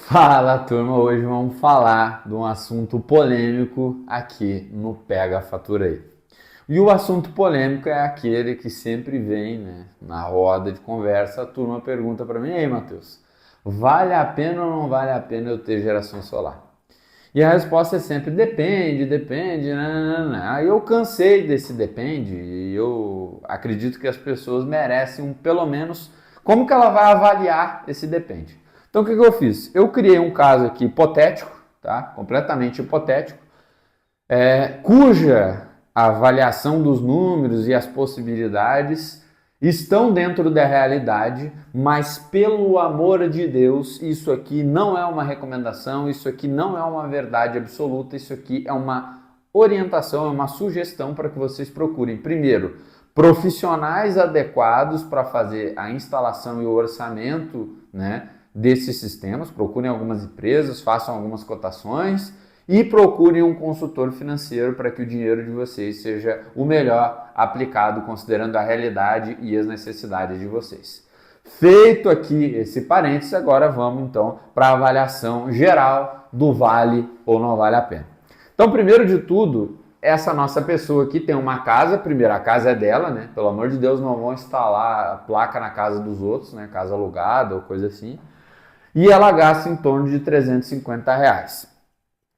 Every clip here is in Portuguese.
Fala, turma. Hoje vamos falar de um assunto polêmico aqui no Pega a Fatura aí. E o assunto polêmico é aquele que sempre vem, né, na roda de conversa. A turma pergunta para mim: "Ei, Matheus, vale a pena ou não vale a pena eu ter geração solar?" E a resposta é sempre depende, depende, né? Aí eu cansei desse depende e eu acredito que as pessoas merecem pelo menos como que ela vai avaliar esse depende. Então o que eu fiz? Eu criei um caso aqui hipotético, tá? Completamente hipotético, cuja avaliação dos números e as possibilidades estão dentro da realidade, mas pelo amor de Deus, isso aqui não é uma recomendação, isso aqui não é uma verdade absoluta, isso aqui é uma orientação, é uma sugestão para que vocês procurem, primeiro, profissionais adequados para fazer a instalação e o orçamento, né, desses sistemas. Procurem algumas empresas, façam algumas cotações e procurem um consultor financeiro para que o dinheiro de vocês seja o melhor aplicado considerando a realidade e as necessidades de vocês. Feito aqui esse parênteses, agora vamos então para a avaliação geral do vale ou não vale a pena. Então, primeiro de tudo, essa nossa pessoa aqui tem uma casa, primeiro a casa é dela, né? Pelo amor de Deus, não vão instalar a placa na casa dos outros, né? Casa alugada ou coisa assim. E ela gasta em torno de R$ 350.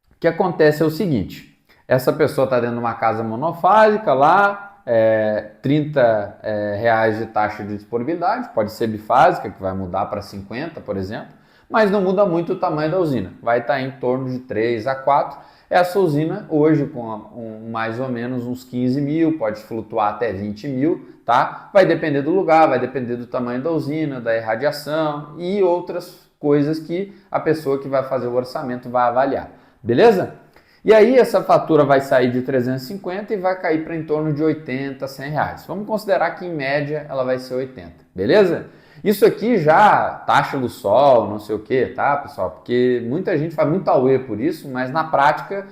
O que acontece é o seguinte: essa pessoa está dentro de uma casa monofásica lá, R$ 30 reais de taxa de disponibilidade, pode ser bifásica, que vai mudar para 50, por exemplo, mas não muda muito o tamanho da usina, vai estar em torno de 3 a 4. Essa usina hoje com mais ou menos uns 15 mil, pode flutuar até 20 mil, tá? Vai depender do lugar, vai depender do tamanho da usina, da irradiação e outras coisas que a pessoa que vai fazer o orçamento vai avaliar. Beleza? E aí essa fatura vai sair de 350 e vai cair para em torno de 80, 100 reais. Vamos considerar que em média ela vai ser 80, beleza? Isso aqui já, taxa do sol, não sei o que, tá, pessoal? Porque muita gente faz muito auê por isso, mas na prática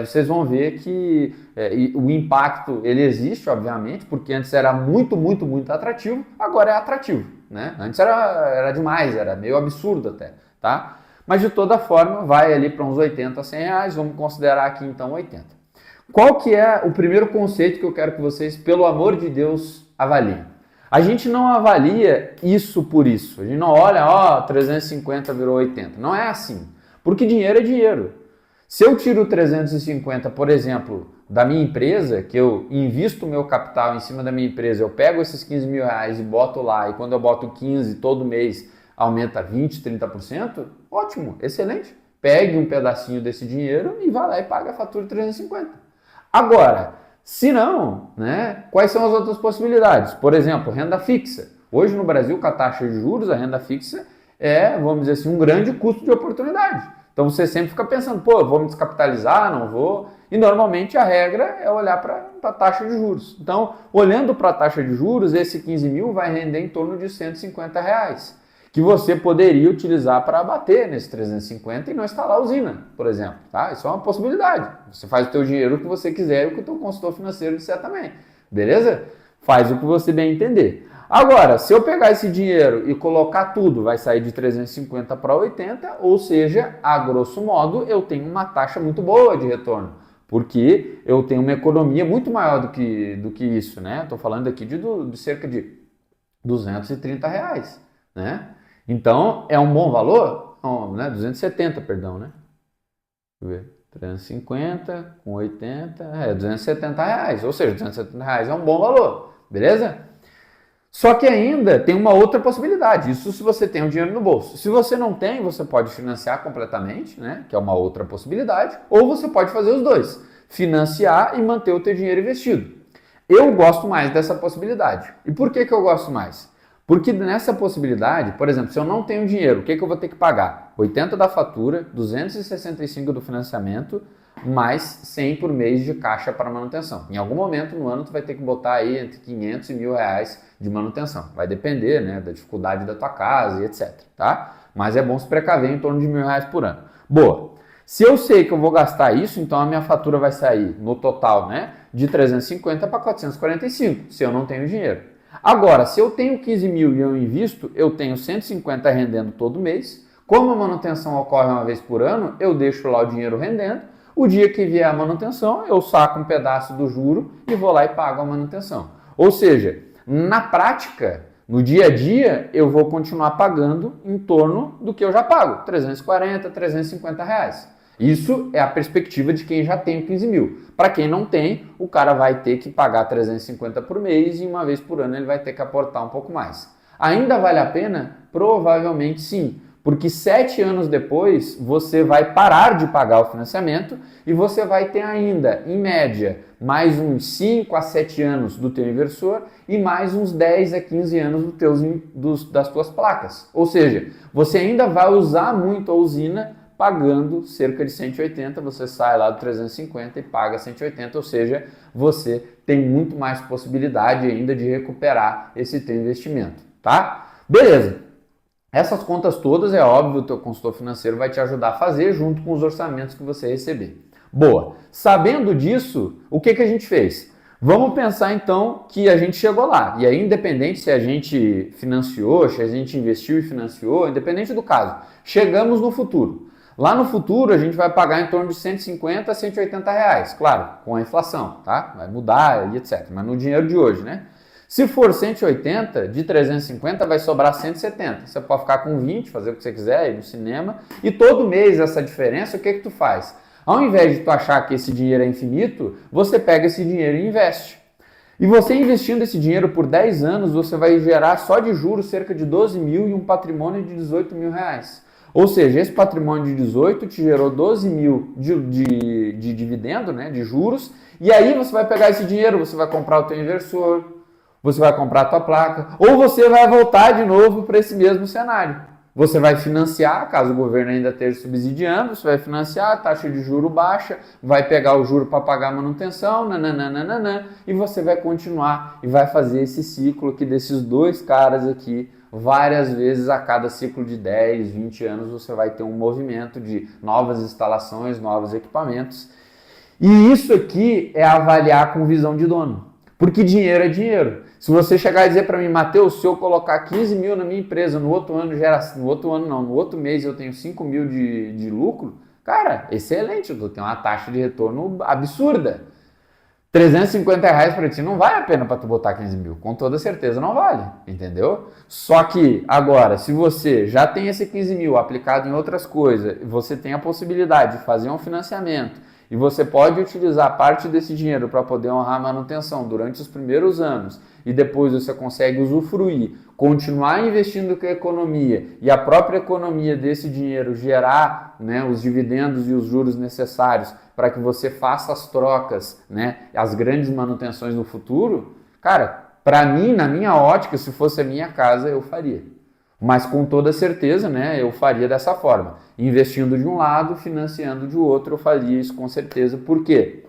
vocês vão ver que o impacto ele existe, obviamente, porque antes era muito, muito, muito atrativo, agora é atrativo, né? Antes era demais, era meio absurdo até, tá? Mas de toda forma vai ali para uns 80, 100 reais, vamos considerar aqui então 80. Qual que é o primeiro conceito que eu quero que vocês, pelo amor de Deus, avaliem? A gente não avalia isso por isso, a gente não olha, ó, 350 virou 80, não é assim, porque dinheiro é dinheiro. Se eu tiro 350, por exemplo, da minha empresa, que eu invisto o meu capital em cima da minha empresa, eu pego esses 15 mil reais e boto lá, e quando eu boto 15 todo mês aumenta 20, 30%, ótimo, excelente. Pegue um pedacinho desse dinheiro e vá lá e paga a fatura de 350. Agora, se não, né, quais são as outras possibilidades? Por exemplo, renda fixa. Hoje no Brasil, com a taxa de juros, a renda fixa é, vamos dizer assim, um grande custo de oportunidade. Então você sempre fica pensando, pô, vou me descapitalizar, não vou. E normalmente a regra é olhar para a taxa de juros. Então, olhando para a taxa de juros, esse 15 mil vai render em torno de 150 reais, que você poderia utilizar para abater nesse 350 e não instalar a usina, por exemplo. Tá? Isso é uma possibilidade. Você faz o teu dinheiro o que você quiser e o que o teu consultor financeiro disser também. Beleza? Faz o que você bem entender. Agora, se eu pegar esse dinheiro e colocar tudo, vai sair de 350 para 80, ou seja, a grosso modo, eu tenho uma taxa muito boa de retorno, porque eu tenho uma economia muito maior do que isso, né? Estou falando aqui de cerca de 230 reais, né? Então, é um bom valor? Não, né? 270, perdão, né? Deixa eu ver. 350 com 80, 270 reais, ou seja, 270 reais é um bom valor, beleza? Só que ainda tem uma outra possibilidade, isso se você tem o dinheiro no bolso. Se você não tem, você pode financiar completamente, né? Que é uma outra possibilidade, ou você pode fazer os dois, financiar e manter o teu dinheiro investido. Eu gosto mais dessa possibilidade. E por que eu gosto mais? Porque nessa possibilidade, por exemplo, se eu não tenho dinheiro, o que eu vou ter que pagar? 80 da fatura, 265 do financiamento, mais 100 por mês de caixa para manutenção. Em algum momento no ano tu vai ter que botar aí entre 500 e 1.000 reais de manutenção. Vai depender, né, da dificuldade da tua casa e etc, tá? Mas é bom se precaver em torno de 1.000 reais por ano. Boa. Se eu sei que eu vou gastar isso, então a minha fatura vai sair no total, né, de 350 para 445, se eu não tenho dinheiro. Agora, se eu tenho 15 mil e eu invisto, eu tenho 150 rendendo todo mês, Como a manutenção ocorre uma vez por ano, eu deixo lá o dinheiro rendendo. O dia que vier a manutenção, eu saco um pedaço do juro e vou lá e pago a manutenção. Ou seja, na prática, no dia a dia, eu vou continuar pagando em torno do que eu já pago, 340, 350 reais. Isso é a perspectiva de quem já tem 15 mil. Para quem não tem, o cara vai ter que pagar 350 por mês e uma vez por ano ele vai ter que aportar um pouco mais. Ainda vale a pena? Provavelmente sim, porque 7 anos depois você vai parar de pagar o financiamento e você vai ter ainda, em média, mais uns 5 a 7 anos do teu inversor e mais uns 10 a 15 anos das tuas placas. Ou seja, você ainda vai usar muito a usina pagando cerca de 180, você sai lá do 350 e paga 180, ou seja, você tem muito mais possibilidade ainda de recuperar esse teu investimento, tá? Beleza. Essas contas todas, é óbvio, o teu consultor financeiro vai te ajudar a fazer junto com os orçamentos que você receber. Boa. Sabendo disso, o que a gente fez? Vamos pensar então que a gente chegou lá. E aí, independente se a gente financiou, se a gente investiu e financiou, independente do caso, chegamos no futuro. Lá no futuro, a gente vai pagar em torno de 150 a 180 reais, claro, com a inflação, tá? Vai mudar e etc. Mas no dinheiro de hoje, né? Se for 180, de 350 vai sobrar 170. Você pode ficar com 20, fazer o que você quiser, ir no cinema. E todo mês essa diferença, o que tu faz? Ao invés de tu achar que esse dinheiro é infinito, você pega esse dinheiro e investe. E você investindo esse dinheiro por 10 anos, você vai gerar só de juros cerca de 12 mil e um patrimônio de 18 mil reais. Ou seja, esse patrimônio de 18 te gerou 12 mil de dividendo, né, de juros. E aí você vai pegar esse dinheiro, você vai comprar o teu inversor, você vai comprar a tua placa, ou você vai voltar de novo para esse mesmo cenário. Você vai financiar, caso o governo ainda esteja subsidiando, você vai financiar, a taxa de juro baixa, vai pegar o juro para pagar a manutenção, nananana, e você vai continuar e vai fazer esse ciclo aqui desses dois caras aqui, várias vezes a cada ciclo de 10, 20 anos você vai ter um movimento de novas instalações, novos equipamentos. E isso aqui é avaliar com visão de dono. Porque dinheiro é dinheiro. Se você chegar e dizer para mim, Matheus, se eu colocar 15 mil na minha empresa, no outro mês eu tenho 5 mil de lucro, cara, excelente, tu tem uma taxa de retorno absurda. 350 reais para ti não vale a pena para tu botar 15 mil, com toda certeza não vale, entendeu? Só que agora, se você já tem esse 15 mil aplicado em outras coisas, você tem a possibilidade de fazer um financiamento, e você pode utilizar parte desse dinheiro para poder honrar a manutenção durante os primeiros anos e depois você consegue usufruir, continuar investindo com a economia e a própria economia desse dinheiro gerar, né, os dividendos e os juros necessários para que você faça as trocas, né, as grandes manutenções no futuro, cara, para mim, na minha ótica, se fosse a minha casa, eu faria. Mas com toda certeza, né, eu faria dessa forma. Investindo de um lado, financiando de outro, eu faria isso com certeza. Por quê?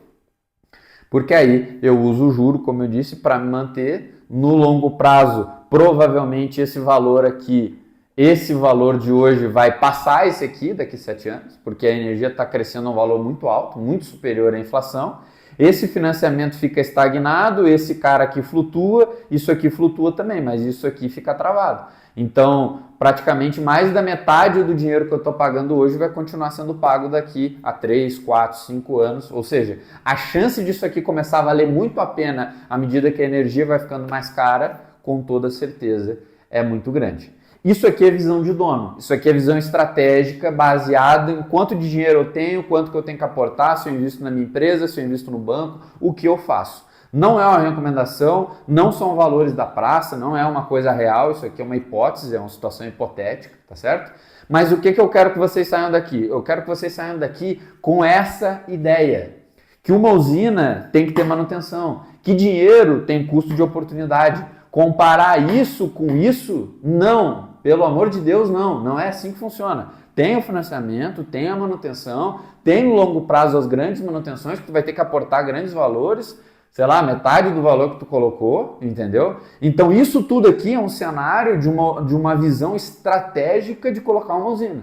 Porque aí eu uso o juro, como eu disse, para me manter no longo prazo. Provavelmente esse valor aqui, esse valor de hoje vai passar esse aqui daqui a 7 anos, porque a energia está crescendo um valor muito alto, muito superior à inflação. Esse financiamento fica estagnado, esse cara aqui flutua, isso aqui flutua também, mas isso aqui fica travado. Então, praticamente mais da metade do dinheiro que eu estou pagando hoje vai continuar sendo pago daqui a 3, 4, 5 anos. Ou seja, a chance disso aqui começar a valer muito a pena à medida que a energia vai ficando mais cara, com toda certeza, é muito grande. Isso aqui é visão de dono, isso aqui é visão estratégica baseada em quanto de dinheiro eu tenho, quanto que eu tenho que aportar, se eu invisto na minha empresa, se eu invisto no banco, o que eu faço. Não é uma recomendação, não são valores da praça, não é uma coisa real, isso aqui é uma hipótese, é uma situação hipotética, tá certo? Mas o que eu quero que vocês saiam daqui? Eu quero que vocês saiam daqui com essa ideia, que uma usina tem que ter manutenção, que dinheiro tem custo de oportunidade. Comparar isso com isso, não, pelo amor de Deus, não é assim que funciona. Tem o financiamento, tem a manutenção, tem no longo prazo as grandes manutenções, que tu vai ter que aportar grandes valores, sei lá, metade do valor que tu colocou, entendeu? Então isso tudo aqui é um cenário de uma visão estratégica de colocar uma usina.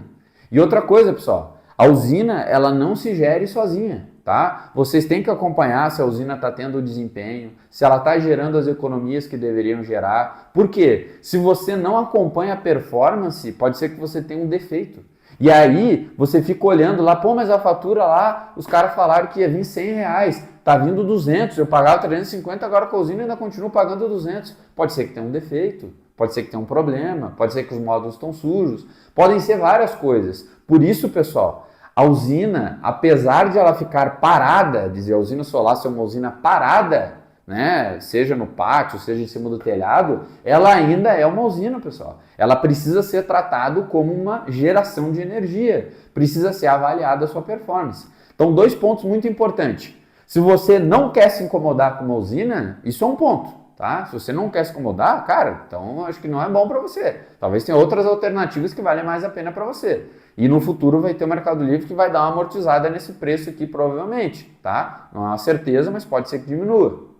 E outra coisa, pessoal, a usina ela não se gere sozinha. tá? Vocês têm que acompanhar se a usina está tendo desempenho, se ela está gerando as economias que deveriam gerar. Por quê? Se você não acompanha a performance, pode ser que você tenha um defeito. E aí você fica olhando lá, pô, mas a fatura lá, os caras falaram que ia vir R$100, tá vindo 200, eu pagava 350, agora com a usina ainda continuo pagando 200. Pode ser que tenha um defeito, pode ser que tenha um problema, pode ser que os módulos estão sujos, podem ser várias coisas. Por isso, pessoal, a usina, apesar de ela ficar parada, dizer a usina solar ser uma usina parada, né, seja no pátio, seja em cima do telhado, ela ainda é uma usina, pessoal. Ela precisa ser tratada como uma geração de energia, precisa ser avaliada a sua performance. Então, 2 pontos muito importantes. Se você não quer se incomodar com uma usina, isso é um ponto, tá? Se você não quer se incomodar, cara, então acho que não é bom para você. Talvez tenha outras alternativas que valem mais a pena para você. E no futuro vai ter o Mercado Livre que vai dar uma amortizada nesse preço aqui, provavelmente, tá? Não é uma certeza, mas pode ser que diminua.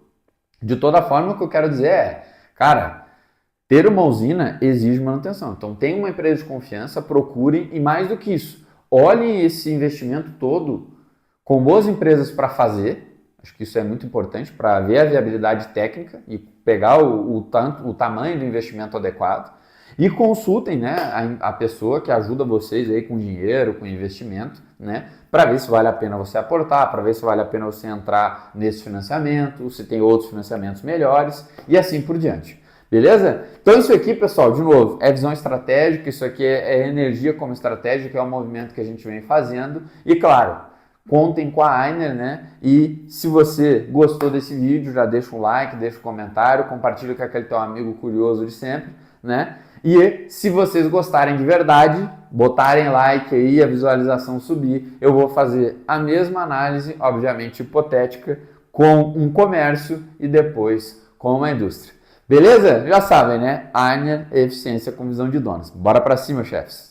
De toda forma, o que eu quero dizer é, cara, ter uma usina exige manutenção. Então, tem uma empresa de confiança, procurem, e mais do que isso, olhem esse investimento todo com boas empresas para fazer. Acho que isso é muito importante para ver a viabilidade técnica e pegar o tamanho do investimento adequado. E consultem, né, a pessoa que ajuda vocês aí com dinheiro, com investimento, né, para ver se vale a pena você aportar, para ver se vale a pena você entrar nesse financiamento, se tem outros financiamentos melhores e assim por diante. Beleza? Então isso aqui, pessoal, de novo, é visão estratégica, isso aqui é energia como estratégia, que é um movimento que a gente vem fazendo. E claro, contem com a Ainer, né? E se você gostou desse vídeo, já deixa um like, deixa um comentário, compartilha com aquele teu amigo curioso de sempre, né? E se vocês gostarem de verdade, botarem like aí, a visualização subir, eu vou fazer a mesma análise, obviamente hipotética, com um comércio e depois com uma indústria. Beleza? Já sabem, né? Ainer, eficiência com visão de donos. Bora pra cima, chefes!